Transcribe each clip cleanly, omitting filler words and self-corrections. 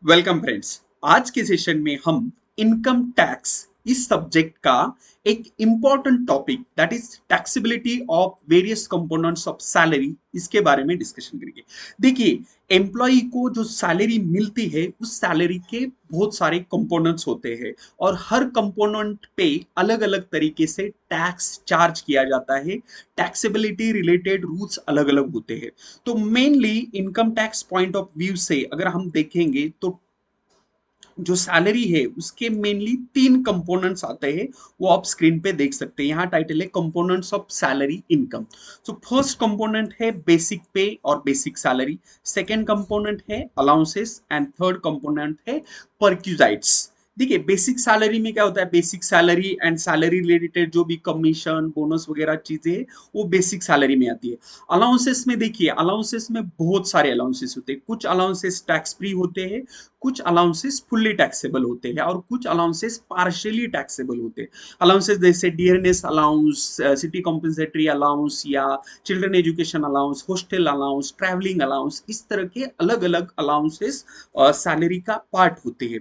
Welcome friends. आज के session में हम इनकम टैक्स इस सब्जेक्ट का एक important topic that is taxability of various components of salary इसके बारे में डिस्कशन करेंगे। देखिए, एम्प्लॉय को जो सैलरी मिलती है उस सैलरी के बहुत सारे कंपोनेंट्स होते हैं और हर कंपोनेंट पे अलग अलग तरीके से टैक्स चार्ज किया जाता है। टैक्सेबिलिटी रिलेटेड रूल्स अलग अलग होते हैं। तो mainly income tax point of view से अगर हम देखेंगे तो जो सैलरी है उसके मेनली तीन कंपोनेंट्स आते हैं। वो आप स्क्रीन पे देख सकते हैं। यहाँ टाइटल है components of salary income. So first component है बेसिक पे और बेसिक सैलरी। सेकेंड कंपोनेंट है अलाउंसेस एंड थर्ड कंपोनेंट है परक्यूजाइट्स। देखिए, बेसिक सैलरी में क्या होता है, basic salary and salary related जो भी कमीशन बोनस वगैरह चीजें हैं वो बेसिक सैलरी में आती है। अलाउंसेस में देखिए, अलाउंसेस में बहुत सारे अलाउंसेस होते हैं। कुछ अलाउंसेस टैक्स फ्री होते हैं, कुछ अलाउंसेस फुल्ली टैक्सेबल होते हैं और कुछ अलाउंसेस पार्शियली टैक्सेबल होते हैं। अलाउंसेस जैसे dearness allowance, city compensatory allowance या children education allowance, hostel allowance, travelling allowance, इस तरह के अलग अलग अलाउंसेस सैलरी का पार्ट होते हैं।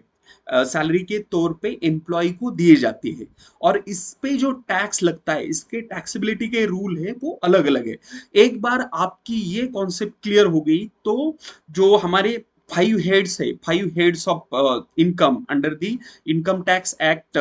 सैलरी के तौर पे एम्प्लॉय को दिए जाते हैं और इस पे जो टैक्स लगता है, इसके टैक्सेबिलिटी के रूल है वो अलग अलग है। एक बार आपकी ये कॉन्सेप्ट क्लियर हो गई तो जो हमारे फाइव हेड्स है, five heads of income under the income tax act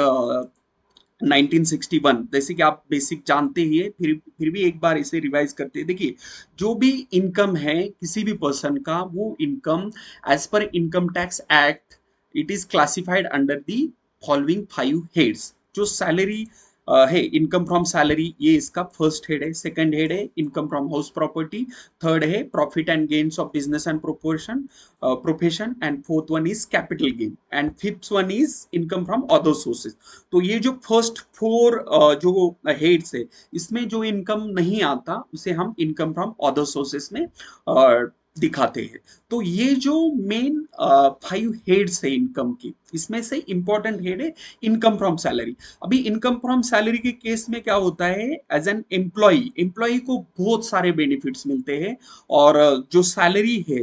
1961, जैसे कि आप बेसिक जानते ही है, फिर भी एक बार इसे रिवाइज करते हैं। देखिए, जो भी इनकम है किसी भी पर्सन का, वो income as per income tax act it is classified under the following five heads. जो सैलरी है, इनकम फ्रॉम सैलरी, ये इसका फर्स्ट हेड है। सेकंड हेड है income from house property. Third है profit and gains of business and proportion profession and fourth one is capital gain and fifth one is income from other sources. तो ये जो first four जो heads है, इसमें जो income नहीं आता उसे हम इनकम फ्रॉम अदर सोर्सेस में दिखाते हैं। तो ये जो मेन फाइव हेड्स है इनकम की, इसमें से इंपॉर्टेंट हेड है इनकम फ्रॉम सैलरी। अभी इनकम फ्रॉम सैलरी के केस में क्या होता है, एज एन एम्प्लॉय को बहुत सारे बेनिफिट्स मिलते हैं और जो सैलरी है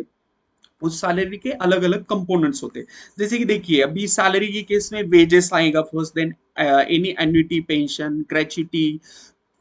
उस सैलरी के अलग अलग कंपोनेंट्स होते हैं। जैसे कि देखिए, अभी सैलरी के केस में वेजेस आएगा first, then any annuity, pension, gratuity,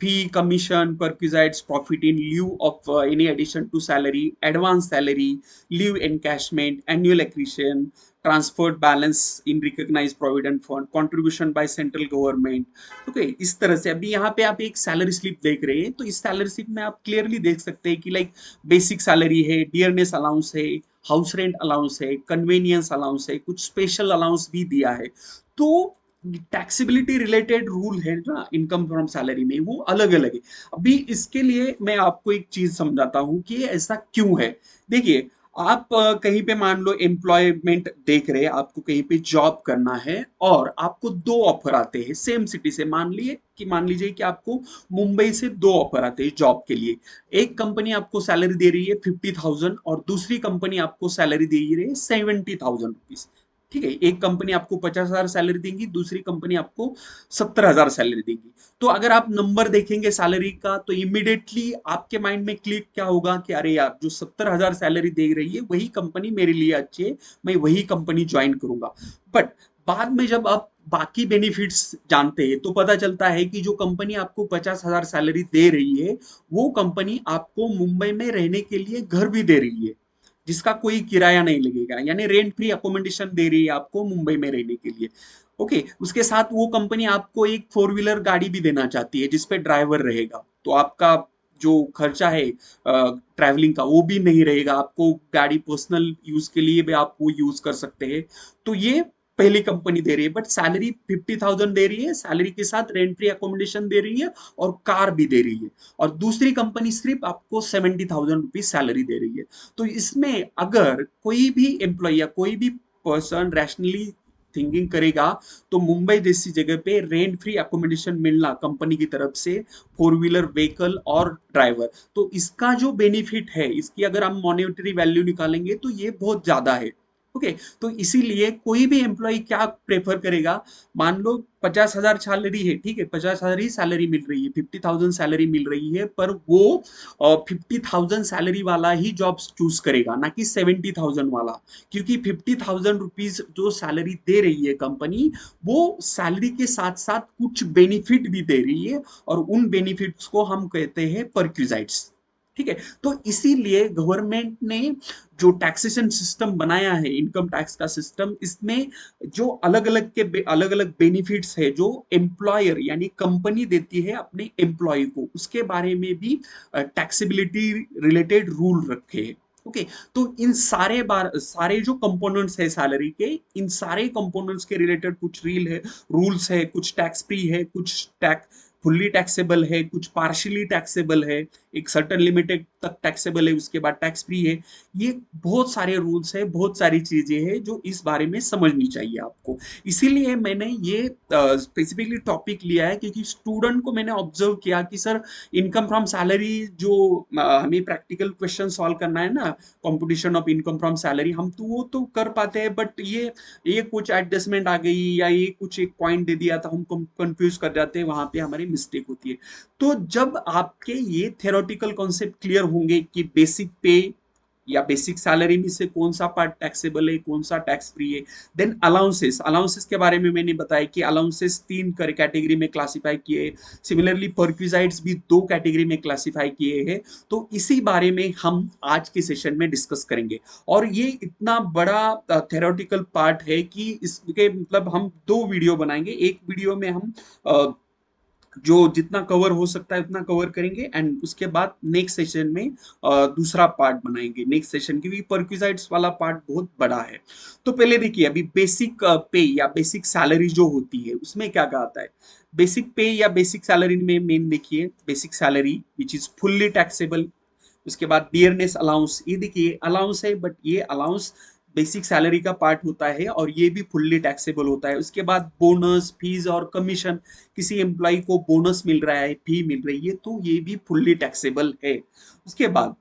fee, commission, perquisites, profit in lieu of any addition to salary, advance salary, leave encashment, annual accretion, transferred balance in recognized provident fund, contribution by central government। Okay, इस तरह से अभी यहाँ पे आप एक salary slip देख रहे हैं, तो इस सैलरी स्लिप में आप क्लियरली देख सकते हैं कि लाइक बेसिक सैलरी है, डियरनेस अलाउंस है, हाउस रेंट अलाउंस है, कन्वीनियंस अलाउंस है, कुछ स्पेशल अलाउंस भी दिया है। तो टैक्सेबिलिटी रिलेटेड रूल है ना इनकम फ्रॉम सैलरी में, वो अलग अलग है। अभी इसके लिए मैं आपको एक चीज समझाता हूं कि ये ऐसा क्यों है। देखिए, आप कहीं पे मान लो एम्प्लॉयमेंट देख रहे हैं, आपको कहीं पे जॉब करना है और आपको दो ऑफर आते हैं सेम सिटी से। मान लीजिए कि आपको मुंबई से दो ऑफर आते हैं जॉब के लिए। एक कंपनी आपको सैलरी दे रही है 50,000 और दूसरी कंपनी आपको सैलरी दे रही है 70,000 रुपीज। ठीक है, एक कंपनी आपको 50,000 सैलरी देंगी, दूसरी कंपनी आपको 70,000 सैलरी देंगी। तो अगर आप नंबर देखेंगे सैलरी का तो इमीडिएटली आपके माइंड में क्लिक क्या होगा कि अरे यार, जो 70,000 सैलरी दे रही है वही कंपनी मेरे लिए अच्छी है, मैं वही कंपनी ज्वाइन करूंगा। बट बाद में जब आप बाकी बेनिफिट्स जानते हैं तो पता चलता है कि जो कंपनी आपको 50,000 सैलरी दे रही है, वो कंपनी आपको मुंबई में रहने के लिए घर भी दे रही है, जिसका कोई किराया नहीं लगेगा, यानी रेंट फ्री अकोमोडेशन दे रही है आपको मुंबई में रहने के लिए। ओके, उसके साथ वो कंपनी आपको एक फोर व्हीलर गाड़ी भी देना चाहती है जिसपे ड्राइवर रहेगा, तो आपका जो खर्चा है ट्रैवलिंग का वो भी नहीं रहेगा, आपको गाड़ी पर्सनल यूज के लिए भी आप वो यूज कर सकते हैं। तो ये पहली कंपनी दे रही है, बट सैलरी 50,000 दे रही है, सैलरी के साथ रेंट फ्री अकोमोडेशन दे रही है और कार भी दे रही है। और दूसरी कंपनी सिर्फ आपको 70,000 रुपीज सैलरी दे रही है। तो इसमें अगर कोई भी एम्प्लॉय या कोई भी पर्सन रैशनली थिंकिंग करेगा तो मुंबई जैसी जगह पे रेंट फ्री अकोमोडेशन मिलना कंपनी की तरफ से, फोर व्हीलर व्हीकल और ड्राइवर, तो इसका जो बेनिफिट है, इसकी अगर हम मॉनेटरी वैल्यू निकालेंगे तो ये बहुत ज्यादा है। ओके तो इसीलिए कोई भी एम्प्लॉय क्या प्रेफर करेगा, मान लो 50,000 सैलरी है, ठीक है, 50,000 ही सैलरी मिल रही है, 50,000 सैलरी मिल रही है, पर वो 50,000 सैलरी वाला ही जॉब चूज करेगा, ना कि 70,000 वाला। क्योंकि 50,000 रुपीज जो सैलरी दे रही है कंपनी, वो सैलरी के साथ साथ कुछ बेनिफिट भी दे रही है, और उन बेनिफिट्स को हम कहते हैं परक्यूजाइट्स। ठीक है, तो इसीलिए गवर्नमेंट ने जो टैक्सेशन सिस्टम बनाया है, इनकम टैक्स का सिस्टम, इसमें जो अलग अलग बेनिफिट्स है जो एम्प्लॉयर यानी कंपनी देती है अपने एम्प्लॉय को, उसके बारे में भी टैक्सेबिलिटी रिलेटेड रूल रखे हैं। ओके तो इन सारे जो कंपोनेंट्स है सैलरी के, इन सारे कंपोनेंट्स के रिलेटेड कुछ रूल्स है, कुछ टैक्स फ्री है, कुछ टैक्स फुल्ली टैक्सेबल है, कुछ पार्शियली टैक्सेबल है, एक सर्टन लिमिटेड तक टैक्सेबल है, उसके बाद टैक्स फ्री है। ये बहुत सारे रूल्स है, बहुत सारी चीजें हैं जो इस बारे में समझनी चाहिए आपको। इसीलिए मैंने ये स्पेसिफिकली टॉपिक लिया है, क्योंकि स्टूडेंट को मैंने ऑब्जर्व किया कि सर इनकम फ्रॉम सैलरी जो हमें प्रैक्टिकल क्वेश्चन सॉल्व करना है ना, competition of income from salary, हम तो वो तो कर पाते हैं, बट ये कुछ एडजस्टमेंट आ गई या ये कुछ एक पॉइंट दे दिया था, हम कंफ्यूज कर जाते हैं, वहां पे हमारी मिस्टेक होती है। तो जब आपके ये थ्योरेटिकल कॉन्सेप्ट क्लियर होंगे कि बेसिक पे या बेसिक सैलरी में से कौन सा पार्ट टैक्सेबल है, कौन सा टैक्स फ्री है, देन अलाउंसेस, अलाउंसेस के बारे में मैंने बताया कि अलाउंसेस तीन कैटेगरी में क्लासिफाई किए, सिमिलरली परक्विजाइट्स भी दो कैटेगरी में क्लासिफाई किए हैं। तो इसी बारे में हम आज के सेशन में डिस्कस करेंगे, और ये इतना बड़ा थेरोटिकल पार्ट है कि इसके मतलब हम दो वीडियो बनाएंगे। एक वीडियो में हम जो जितना कवर हो सकता है उतना कवर करेंगे, एंड उसके बाद नेक्स्ट सेशन में दूसरा पार्ट बनाएंगे नेक्स्ट सेशन, क्योंकि परक्विजाइट्स वाला पार्ट बहुत बड़ा है। तो पहले देखिए, अभी बेसिक पे या बेसिक सैलरी जो होती है उसमें क्या क्या आता है। बेसिक पे या बेसिक सैलरी में मेन देखिए, basic salary which is fully taxable. उसके बाद डियरनेस अलाउंस, ये देखिए अलाउंस है, बट ये अलाउंस बेसिक सैलरी का पार्ट होता है, और ये भी फुल्ली टैक्सेबल होता है। उसके बाद बोनस, फीस और कमीशन, किसी एम्प्लॉय को बोनस मिल रहा है, फी मिल रही है, तो ये भी फुल्ली टैक्सेबल है। उसके बाद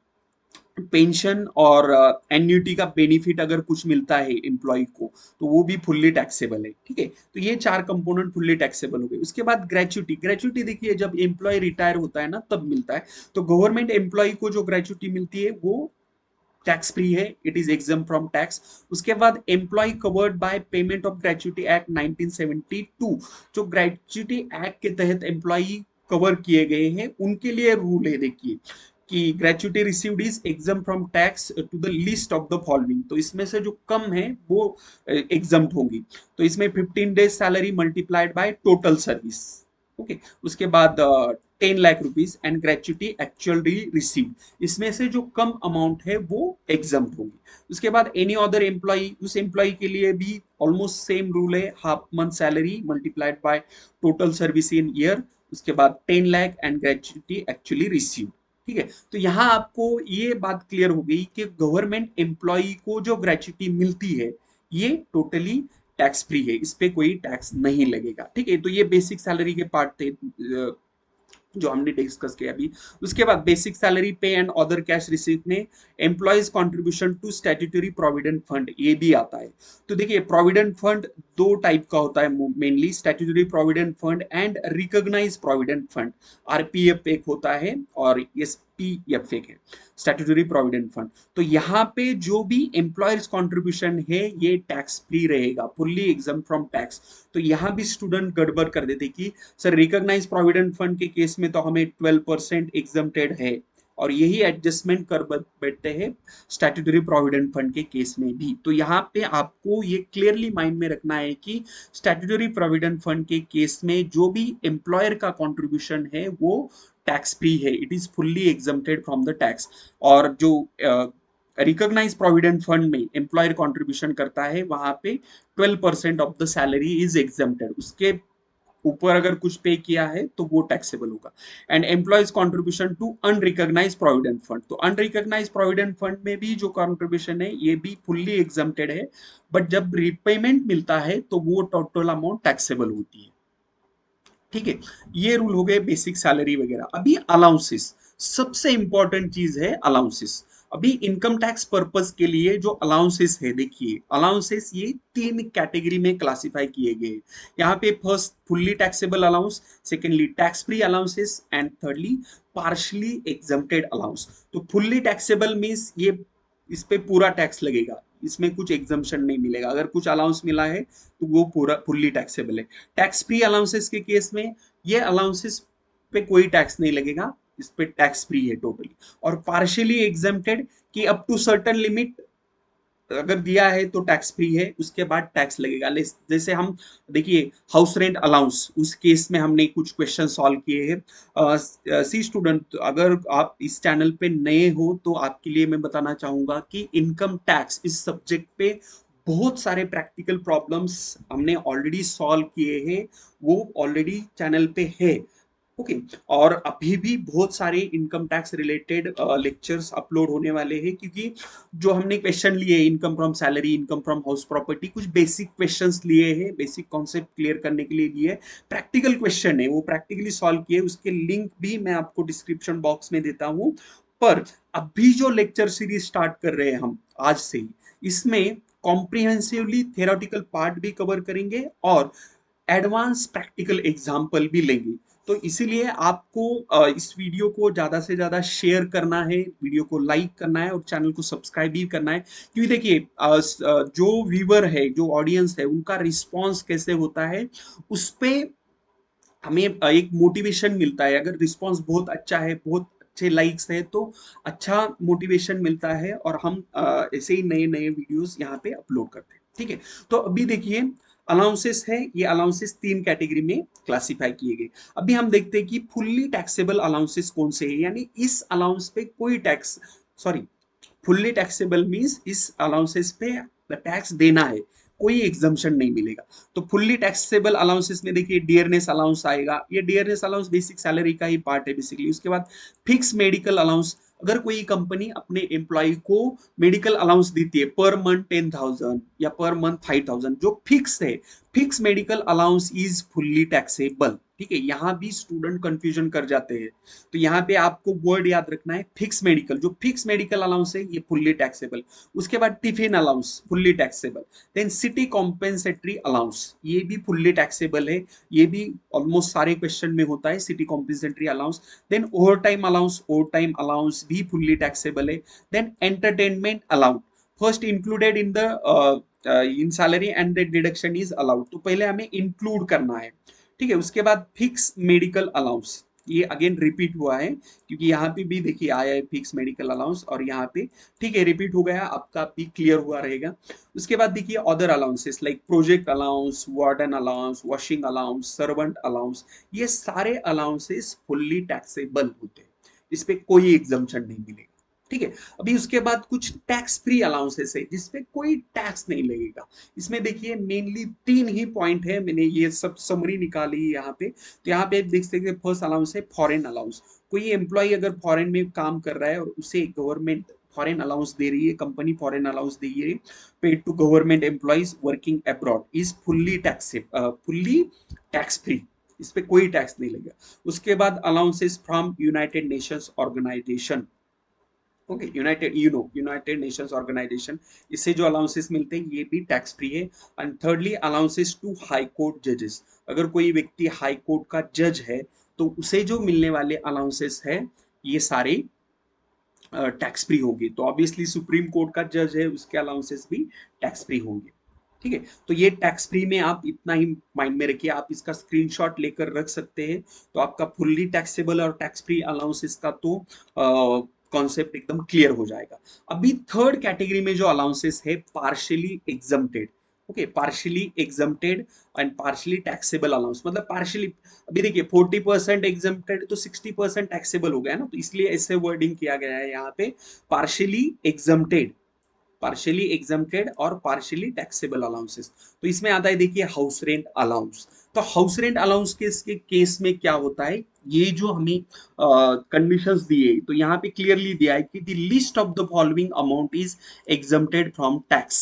पेंशन और एन्युटी का बेनिफिट अगर कुछ मिलता है एम्प्लॉय को, तो वो भी फुल्ली टैक्सेबल है। ठीक है, तो ये चार कंपोनेंट फुल्ली टैक्सेबल हो गए। उसके बाद ग्रेचुटी, ग्रेचुटी देखिए जब एम्प्लॉय रिटायर होता है ना तब मिलता है। तो गवर्नमेंट एम्प्लॉय को जो ग्रेचुटी मिलती है वो टैक्स फ्री है, it is exempt from tax. उसके बाद employ covered by payment of gratuity act 1972, जो ग्रेचुटी एक्ट के तहत एम्प्लॉय कवर किए गए हैं उनके लिए रूल है, देखिए कि gratuity received is exempt from tax to the list of the following, तो इसमें से जो कम है वो एग्जाम होंगी। तो इसमें 15 days salary multiplied by total service. Okay उसके बाद 10 lakh rupees and gratuity actually receive, इसमें से जो कम अमाउंट है वो एग्जाम होगी। उसके बाद एनी अदर एम्प्लॉय, उस एम्प्लॉय के लिए भी ऑलमोस्ट सेम रूल है, half month salary multiplied by total service in year. उसके बाद 10 lakh and gratuity actually receive. ठीक है, तो यहाँ आपको ये बात क्लियर हो गई कि गवर्नमेंट एम्प्लॉय को जो ग्रेचुटी मिलती है ये टोटली टैक्स फ्री है, इस पे कोई टैक्स नहीं लगेगा। ठीक है, तो ये बेसिक सैलरी के पार्ट थे जो हमने डिस्कस किया अभी। उसके बाद basic salary pay and other cash receipt में employees contribution to statutory provident fund, ये भी आता है। तो देखिए प्रोविडेंट फंड दो टाइप का होता है mainly, statutory provident fund and recognise provident fund. RPF एक होता है और एसपीएफ एक है, स्टैट्यूटरी प्रोविडेंट फंड। तो यहाँ पे जो भी एम्प्लॉयर्स कंट्रीब्यूशन है ये टैक्स फ्री रहेगा, फुल्ली एग्जाम फ्रॉम टैक्स। तो यहाँ भी स्टूडेंट गड़बड़ कर देते कि सर रिकॉग्नाइज प्रोविडेंट फंड के केस में तो हमें 12% एग्जम्प्टेड है, और यही एडजस्टमेंट कर बैठते हैं स्टैट्यूटरी प्रोविडेंट फंड के केस में भी। तो यहाँ पे आपको ये क्लियरली माइंड में रखना है कि स्टैट्यूटरी प्रोविडेंट फंड के केस में जो भी एम्प्लॉयर का कंट्रीब्यूशन है वो टैक्स फ्री है, it is fully exempted from the tax. और जो रिकॉग्नाइज प्रोविडेंट फंड में एम्प्लॉयर कंट्रीब्यूशन करता है वहां पे 12% of the salary is exempted, उसके ऊपर अगर कुछ पे किया है तो वो टैक्सेबल होगा। And employees contribution to unrecognise provident fund, तो अनरिकॉग्नाइज प्रोविडेंट फंड में भी जो कंट्रीब्यूशन है ये भी फुल्ली एग्जम्प्टेड है, बट जब रिपेमेंट मिलता है तो वो टोटल अमाउंट टैक्सेबल होती है। ठीक है, ये रूल हो गए बेसिक सैलरी वगैरह। अभी अलाउंसेस, सबसे इंपॉर्टेंट चीज है अलाउंसेस। अभी इनकम टैक्स पर्पस के लिए जो अलाउंसेस है, देखिए अलाउंसेस ये 3 कैटेगरी में क्लासिफाई किए गए। यहाँ पे first fully taxable allowance, secondly tax free allowances and thirdly partially exempted allowance. तो फुल्ली टैक्सेबल मीन्स ये इस पे पूरा टैक्स लगेगा, इसमें कुछ एग्जम्पशन नहीं मिलेगा, अगर कुछ अलाउंस मिला है तो वो पूरा फुल्ली टैक्सेबल है। टैक्स फ्री अलाउंसेस के केस में ये अलाउंसेस पे कोई टैक्स नहीं लगेगा, इस पे टैक्स फ्री है टोटली। और पार्शियली एग्जेम्प्टेड कि अप टू सर्टन लिमिट अगर दिया है तो टैक्स फ्री है, उसके बाद टैक्स लगेगा। जैसे हम देखिए हाउस रेंट अलाउंस, उस केस में हमने कुछ क्वेश्चन सॉल्व किए हैं। सी स्टूडेंट, अगर आप इस चैनल पे नए हो तो आपके लिए मैं बताना चाहूंगा कि इनकम टैक्स इस सब्जेक्ट पे बहुत सारे प्रैक्टिकल प्रॉब्लम्स हमने ऑलरेडी सॉल्व किए हैं, वो ऑलरेडी चैनल पे है। ओके, और अभी भी बहुत सारे income tax related lectures upload होने वाले हैं, क्योंकि जो हमने क्वेश्चन लिए income from salary, income from house property, कुछ बेसिक क्वेश्चंस लिए हैं, बेसिक कॉन्सेप्ट क्लियर करने के लिए लिए। प्रैक्टिकल क्वेश्चन है, वो प्रैक्टिकली सॉल्व किए, उसके लिंक भी मैं आपको डिस्क्रिप्शन बॉक्स में देता हूँ। पर अभी जो लेक्चर सीरीज स्टार्ट कर रहे हैं हम आज से ही, इसमें कॉम्प्रिहेंसिवली थेरोटिकल पार्ट भी कवर करेंगे और एडवांस प्रैक्टिकल एग्जाम्पल भी लेंगे। तो इसीलिए आपको इस वीडियो को ज्यादा से ज्यादा शेयर करना है, वीडियो को लाइक करना है और चैनल को सब्सक्राइब भी करना है, क्योंकि देखिए जो व्यूवर है, जो ऑडियंस है, उनका रिस्पॉन्स कैसे होता है उस पे हमें एक मोटिवेशन मिलता है। अगर रिस्पॉन्स बहुत अच्छा है, बहुत अच्छे लाइक्स है, तो अच्छा मोटिवेशन मिलता है और हम ऐसे ही नए नए वीडियोस यहाँ पे अपलोड करते हैं। ठीक है, तो अभी देखिए अलाउंसेस है, ये अलाउंसेस 3 कैटेगरी में क्लासिफाई किए गए। अभी हम देखते हैं कि फुल्ली टैक्सेबल अलाउंसेस कौन से हैं, यानी इस अलाउंस पे कोई tax, sorry, fully taxable means इस अलाउंसेस पे टैक्स देना है, कोई एग्जम्पशन नहीं मिलेगा। तो फुल्ली टैक्सेबल अलाउंसेस में देखिए डियरनेस अलाउंस आएगा, ये डियरनेस अलाउंस बेसिक सैलरी का ही पार्ट है बेसिकली। उसके बाद फिक्स मेडिकल अलाउंस, अगर कोई कंपनी अपने एम्प्लॉय को मेडिकल अलाउंस देती है पर मंथ 10,000 या पर मंथ 5,000, जो फिक्स है, fix medical allowance is fully taxable. ठीक है, यहाँ भी स्टूडेंट कंफ्यूजन कर जाते हैं, तो यहाँ पे आपको वर्ड याद रखना है फिक्स मेडिकल। जो फिक्स मेडिकल अलाउंस है ये फुल्ली टैक्सेबल। उसके बाद tiffin allowance fully taxable. Then city compensatory allowance, ये भी फुल्ली टैक्सेबल है, ये भी ऑलमोस्ट सारे क्वेश्चन में होता है city compensatory allowance. Then overtime allowance, overtime allowance भी फुल्ली टैक्सेबल है। Then entertainment allowance, first included in the in salary and the deduction is allowed, तो पहले हमें इंक्लूड करना है। ठीक है, उसके बाद फिक्स मेडिकल अलाउंस, ये अगेन रिपीट हुआ है, क्योंकि यहाँ पे भी देखिए आया है फिक्स मेडिकल अलाउंस और यहाँ पे ठीक है रिपीट हो गया, आपका भी क्लियर हुआ रहेगा। उसके बाद देखिए other allowances like project allowance, warden allowance, washing allowance, servant allowance, ये सारे अलाउंसेस फुल्ली टैक्सेबल होते हैं, इस पे कोई एग्जम्पशन नहीं मिलेगा। ठीक है, अभी उसके बाद कुछ टैक्स फ्री अलाउंसेस है जिसपे कोई टैक्स नहीं लगेगा। इसमें देखिए मेनली 3 ही पॉइंट है, मैंने ये सब समरी निकाली है यहाँ पे। तो यहाँ पे देख सकते हैं फर्स्ट अलाउंस है फॉरेन अलाउंस। कोई एम्प्लॉय अगर फॉरेन में काम कर रहा है और उसे गवर्नमेंट फॉरेन अलाउंस दे रही है, कंपनी फॉरेन अलाउंस दे रही है, paid to government employees working abroad, is fully tax, fully tax free, इस पे कोई टैक्स नहीं लगेगा। उसके बाद allowances from United Nations Organisation, okay, United Nations Organisation, इससे जो अलाउंसेस मिलते हैं ये भी टैक्स फ्री है। And thirdly allowances to high court जजेस, अगर कोई व्यक्ति हाई कोर्ट का जज है तो उसे जो मिलने वाले अलाउंसेस है ये सारे टैक्स फ्री होंगे। तो ऑब्वियसली सुप्रीम कोर्ट का जज है, उसके अलाउंसेस भी टैक्स फ्री होंगे। ठीक है, तो ये टैक्स फ्री में आप इतना ही माइंड में रखिए, आप इसका स्क्रीनशॉट लेकर रख सकते हैं, तो आपका फुल्ली टैक्सेबल और टैक्स फ्री अलाउंसेस का तो कॉन्सेप्ट एकदम क्लियर हो जाएगा। अभी थर्ड कैटेगरी में जो अलाउंसेस है partially exempted, okay, partially exempted and partially taxable allowance, मतलब पार्शियली, अभी देखिए 40% एग्जम्प्टेड तो 60% टैक्सेबल हो गया ना, तो इसलिए ऐसे वर्डिंग किया गया है यहाँ पे पार्शियली एग्जम्प्टेड, पार्शियली एग्जम्प्टेड और पार्शियली टैक्सेबल अलाउंसेस। तो इसमें आता है देखिए हाउस रेंट अलाउंस। तो हाउस रेंट अलाउंस के केस में क्या होता है, ये जो हमें कंडीशंस दिए तो यहाँ पे क्लियरली दिया है कि the list of the following amount is exempted from tax.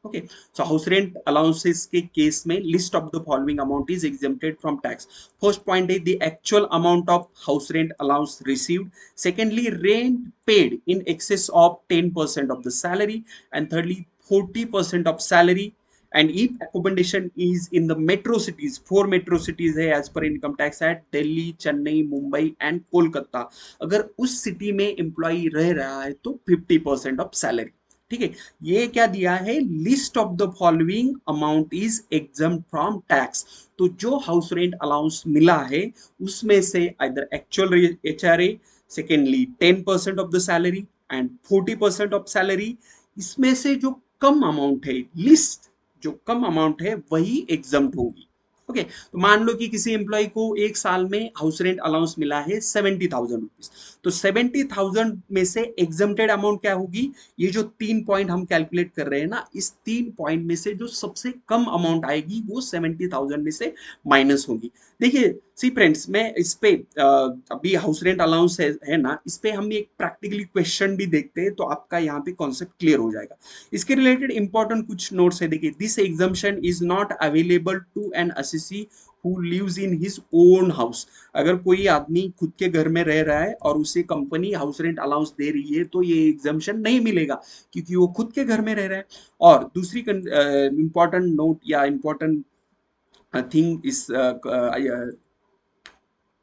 Okay, so house rent allowances के केस में list of the following amount is exempted from tax. First point है the actual amount of house rent allowance received. Secondly, rent paid in excess of 10% of the salary. And thirdly, 40% of salary. And if accommodation is in the metro cities, 4 metro cities है as per income tax act, Delhi, Chennai, Mumbai and Kolkata. अगर उस city में employ रह रहा है तो 50% of salary. ठीक है, ये क्या दिया है, list of the following amount is exempt from tax. तो जो हाउस रेंट अलाउंस मिला है उसमें से either actual HRA, secondly 10% of the salary and 40% of salary, इसमें से जो कम अमाउंट है, लिस्ट जो कम अमाउंट है वही एग्जम्प्ट होगी. ओके, तो मान लो कि किसी एम्प्लॉय को एक साल में हाउस रेंट अलाउंस मिला है 70,000 रुपीज. तो 70,000 में से एग्जम्प्टेड अमाउंट क्या होगी, ये जो 3 पॉइंट हम कैलकुलेट कर रहे हैं ना, इस 3 पॉइंट में से जो सबसे कम अमाउंट आएगी वो 70,000 में से माइनस होगी. देखिए सी फ्रेंड्स, मैं इस पे अभी हाउस रेंट अलाउंस है ना, इस पे हम एक प्रैक्टिकली क्वेश्चन भी देखते हैं तो आपका यहाँ पे कॉन्सेप्ट क्लियर हो जाएगा. इसके रिलेटेड इंपॉर्टेंट कुछ नोट्स है. देखिए, this exemption is not available to an assessee who lives in his own house. अगर कोई आदमी खुद के घर में रह रहा है और उसे कंपनी हाउस रेंट अलाउंस दे रही है तो ये एग्जम्पशन नहीं मिलेगा क्योंकि वो खुद के घर में रह रहा है. और दूसरी इंपॉर्टेंट नोट या इंपॉर्टेंट थिंग इस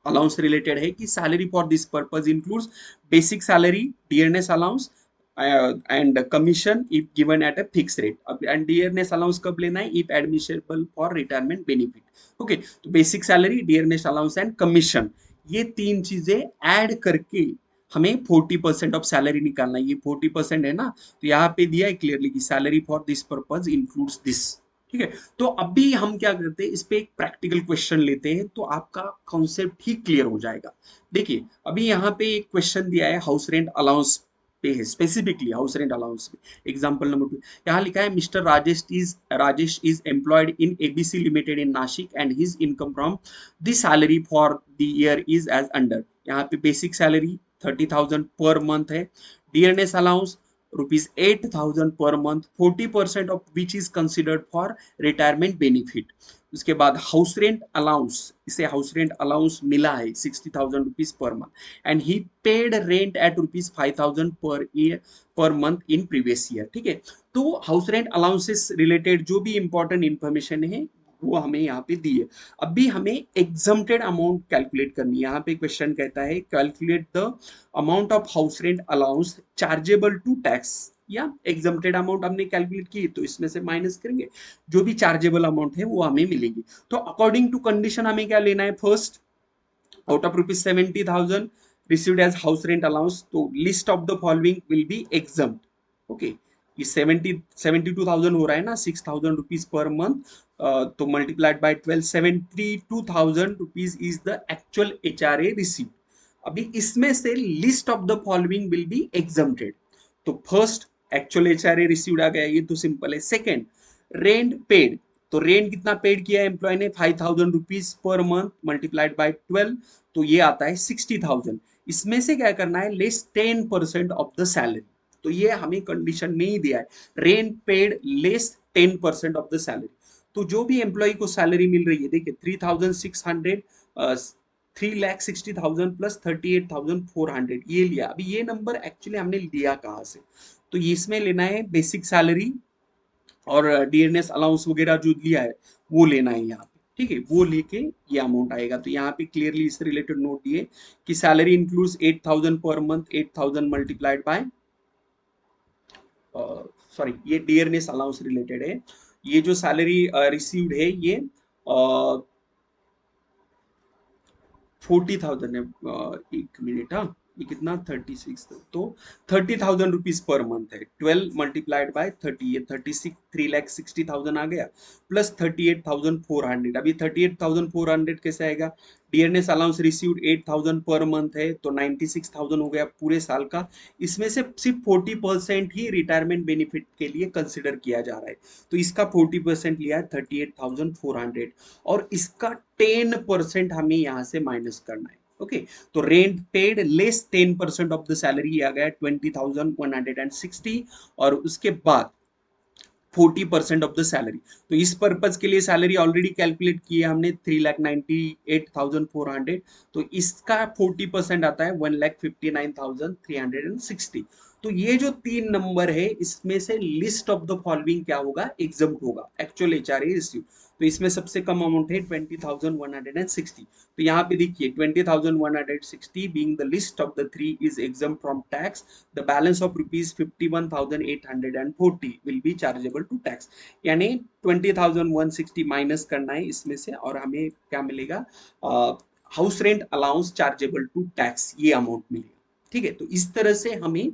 अलाउंस रिलेटेड है कि salary for this purpose includes basic salary, dearness allowance and commission if given at a fix rate. And dearness allowance कब लेना है, if admissible for retirement benefit. Okay, तो basic salary, dearness allowance and commission, ये तीन चीजें add करके हमें 40% of salary निकालना है. ये 40% है ना, तो यहाँ पे दिया है क्लियरली कि salary for this purpose includes this. ठीक है, तो अभी हम क्या करते हैं, इस पे एक प्रैक्टिकल क्वेश्चन लेते हैं तो आपका कॉन्सेप्ट ही क्लियर हो जाएगा. देखिए, अभी यहाँ पे एक क्वेश्चन दिया है हाउस रेंट अलाउंस पे है, स्पेसिफिकली हाउस रेंट अलाउंस पे. एग्जांपल नंबर 2, यहाँ लिखा है mister Rajesh is employed in ABC limited in Nashik and his income from the salary for the year is as under. यहाँ पे बेसिक सैलरी 30,000 पर मंथ है, dearness allowance ₹8,000 per month, 40% of which is considered for retirement benefit. उसके बाद house rent allowance, इसे house rent allowance मिला है 60,000 rupees per month and he paid rent at ₹5,000 per year per month in previous year. ठीक है, तो house rent allowances related जो भी इंपॉर्टेंट इंफॉर्मेशन है वो हमें यहाँ पे दी है. अभी हमें एग्जम्प्टेड अमाउंट कैलकुलेट करनी है. यहाँ पे क्वेश्चन कहता है calculate the amount of house rent allowance chargeable to tax. या एग्जम्प्टेड अमाउंट हमने कैलकुलेट की तो इसमें से माइनस करेंगे, जो भी चार्जेबल अमाउंट है वो हमें मिलेगी. तो अकॉर्डिंग टू कंडीशन हमें क्या लेना है, first out of ₹70,000 received as house rent allowance, तो list of the following will be exempt. Okay, ये 72,000 हो रहा है ना, 6,000 रुपीज पर मंथ, तो multiplied by 12, 72,000 rupees is the actual HRA receive. अभी इसमें से list of the following will be exempted. तो फर्स्ट एक्चुअल एचआरए रिसीव्ड आ गया, ये तो सिंपल है. सेकेंड, रेंट पेड, तो रेंट कितना पेड किया है एम्प्लॉय ने, 5,000 rupees per month multiplied by 12, तो ये आता है 60,000. इसमें से क्या करना है, लेस 10% ऑफ द सैलरी. तो ये हमें कंडीशन में ही दिया है, rent paid less 10% of the salary. तो जो भी एम्प्लॉय को सैलरी मिल रही है, देखिए 3,600, 3,60,000 प्लस 38,400 ये लिया. अभी ये नंबर एक्चुअली हमने लिया कहाँ से, तो इसमें लेना है बेसिक सैलरी और डियरनेस अलाउंस वगैरह जो लिया है वो लेना है यहाँ पे. ठीक है, वो लेके ये अमाउंट आएगा. तो यहाँ पे क्लियरली इससे रिलेटेड नोट दिए कि salary includes 8,000 per month, 8,000 multiplied by, sorry ये डियरनेस अलाउंस रिलेटेड है. ये जो सैलरी रिसीव्ड है ये 40,000 है. एक मिनट, हाँ ये कितना 36, तो 30,000 रुपीज पर मंथ है. 12 मल्टीप्लाइड बाय 30, ये 36, 3,60,000 आ गया प्लस 38,400. अभी 38,400 कैसे आएगा, dearness allowance received 8,000 per month है तो 96,000 हो गया पूरे साल का. इसमें से सिर्फ 40% ही रिटायरमेंट बेनिफिट के लिए कंसिडर किया जा रहा है, तो इसका 40% लिया है 38,400 और इसका 10% हमें यहाँ से माइनस करना है. ओके, तो rent paid less 10% of the salary आ गया 20,160. और उसके बाद 40% ऑफ द सैलरी। तो इस पर्पज के लिए सैलरी ऑलरेडी कैलकुलेट की है हमने 3,98,400। तो इसका 40% आता है 1,59,360। तो ये जो तीन नंबर है इसमें से लिस्ट ऑफ द फॉलोइंग क्या होगा, एग्जाम होगा, एक्चुअल एचआरए रिसीव। तो इसमें सबसे कम अमाउंट है 20,160। तो यहाँ पे देखिए 20,160 being the list of the three is exempt from tax, the balance of rupees 51,840 will be chargeable to tax. यानी 20,160 माइनस करना है इसमें से और हमें क्या मिलेगा, house rent allowance chargeable to tax, ये अमाउंट मिलेगा। ठीक है, तो इस तरह से हमें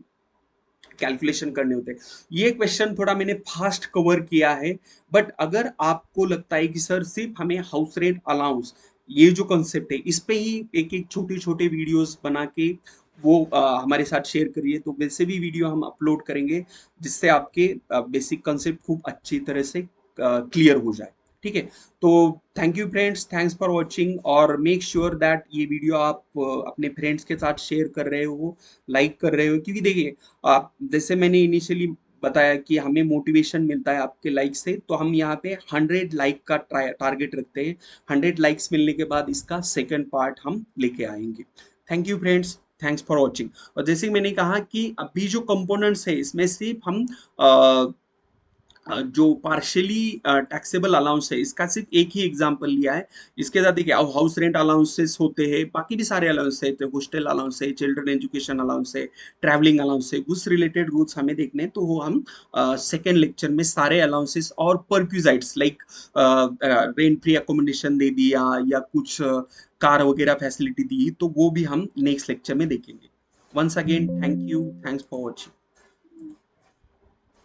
कैलकुलेशन करने होते हैं। ये क्वेश्चन थोड़ा मैंने फास्ट कवर किया है, बट अगर आपको लगता है कि सर सिर्फ हमें हाउस रेंट अलाउंस ये जो कॉन्सेप्ट है इस पे ही एक एक छोटे छोटे वीडियोस बना के वो हमारे साथ शेयर करिए, तो वैसे भी वीडियो हम अपलोड करेंगे जिससे आपके बेसिक कॉन्सेप्ट खूब अच्छी तरह से क्लियर हो जाए। ठीक है, तो thank you friends, thanks for watching, और मेक श्योर दैट ये वीडियो आप अपने फ्रेंड्स के साथ शेयर कर रहे हो, लाइक कर रहे हो, क्योंकि देखिए आप जैसे मैंने इनिशियली बताया कि हमें मोटिवेशन मिलता है आपके लाइक से, तो हम यहाँ पे 100 लाइक का टारगेट रखते हैं। 100 लाइक्स मिलने के बाद इसका सेकंड पार्ट हम लेके आएंगे। Thank you friends, thanks for watching. और जैसे मैंने कहा कि अभी जो कंपोनेंट्स है इसमें सिर्फ हम जो पार्शियली टैक्सेबल अलाउंस है इसका सिर्फ एक ही एग्जांपल लिया है। इसके साथ देखिए हाउस रेंट अलाउंसेस होते हैं, बाकी भी सारे अलाउंस है, तो हॉस्टल अलाउंस है, चिल्ड्रन एजुकेशन अलाउंस है, ट्रैवलिंग अलाउंस है, उस रिलेटेड रूल्स हमें देखने हैं, तो वो हम सेकेंड लेक्चर में सारे अलाउंसेस और परक्यूजाइट्स लाइक रेंट फ्री अकोमोडेशन दे दिया या कुछ कार वगैरह फैसिलिटी दी, तो वो भी हम नेक्स्ट लेक्चर में देखेंगे। Once again thank you, thanks for watching.